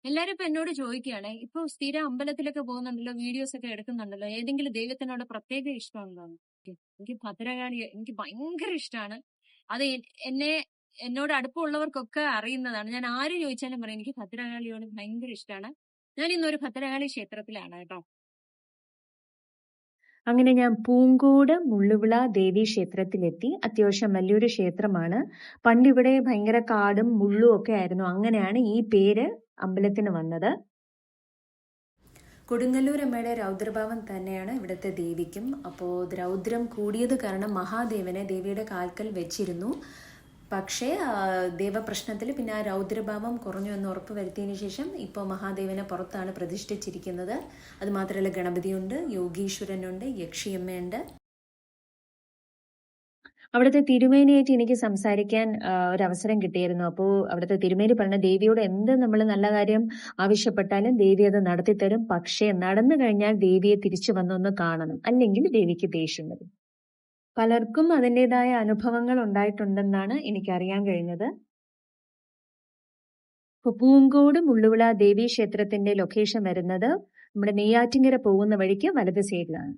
എല്ലാരും ഇപ്പൊ എന്നോട് ചോദിക്കുകയാണ്, ഇപ്പൊ സ്ഥിരം അമ്പലത്തിലൊക്കെ പോകുന്നുണ്ടല്ലോ, വീഡിയോസ് ഒക്കെ എടുക്കുന്നുണ്ടല്ലോ, ഏതെങ്കിലും ദൈവത്തിനോട് പ്രത്യേക ഇഷ്ടമുണ്ടോ? എനിക്ക് ഭദ്രകാളി എനിക്ക് ഭയങ്കര ഇഷ്ടമാണ്. അത് എന്നെ എന്നോട് അടുപ്പമുള്ളവർക്കൊക്കെ അറിയുന്നതാണ്. ഞാൻ ആര് ചോദിച്ചാലും പറയും എനിക്ക് ഭദ്രകാളിയോട് ഭയങ്കര ഇഷ്ടമാണ്. ഞാൻ ഇന്നൊരു ഭദ്രകാളി ക്ഷേത്രത്തിലാണ് കേട്ടോ. അങ്ങനെ ഞാൻ പൂങ്കോട് മുള്ളുവിള ദേവി ക്ഷേത്രത്തിലെത്തി. അത്യാവശ്യം വലിയൊരു ക്ഷേത്രമാണ്. പണ്ടിവിടെ ഭയങ്കര കാടും മുള്ളും ഒക്കെ ആയിരുന്നു. അങ്ങനെയാണ് ഈ പേര് അമ്പലത്തിന് വന്നത്. കൊടുങ്ങല്ലൂർ അമ്മയുടെ രൗദ്രഭാവം തന്നെയാണ് ഇവിടുത്തെ ദേവിക്കും. അപ്പോൾ രൗദ്രം കൂടിയത് കാരണം മഹാദേവനെ ദേവിയുടെ കാൽക്കൽ വെച്ചിരുന്നു. പക്ഷേ ദേവപ്രശ്നത്തിൽ പിന്നെ ആ രൗദ്രഭാവം കുറഞ്ഞു എന്ന് ഉറപ്പ് വരുത്തിയതിനു ശേഷം ഇപ്പോൾ മഹാദേവനെ പുറത്താണ് പ്രതിഷ്ഠിച്ചിരിക്കുന്നത്. അതുമാത്രമല്ല ഗണപതിയുണ്ട്, യോഗീശ്വരനുണ്ട്, യക്ഷിയമ്മയുണ്ട്. അവിടുത്തെ തിരുമേനിയായിട്ട് എനിക്ക് സംസാരിക്കാൻ ഒരു അവസരം കിട്ടിയിരുന്നു. അപ്പോൾ അവിടുത്തെ തിരുമേനി പറഞ്ഞ ദേവിയോട് എന്ത് നമ്മൾ നല്ല കാര്യം ആവശ്യപ്പെട്ടാലും ദേവി അത് നടത്തിത്തരും. പക്ഷേ നടന്നു കഴിഞ്ഞാൽ ദേവിയെ തിരിച്ചു വന്നൊന്ന് കാണണം, അല്ലെങ്കിൽ ദേവിക്ക് ദേഷ്യം വരും. പലർക്കും അതിൻ്റെതായ അനുഭവങ്ങൾ ഉണ്ടായിട്ടുണ്ടെന്നാണ് എനിക്കറിയാൻ കഴിഞ്ഞത്. പൂങ്കോട് മുള്ളുവിള ദേവി ക്ഷേത്രത്തിന്റെ ലൊക്കേഷൻ വരുന്നത് നമ്മുടെ നെയ്യാറ്റിങ്കര പോകുന്ന വഴിക്ക് വലത് സൈഡിലാണ്.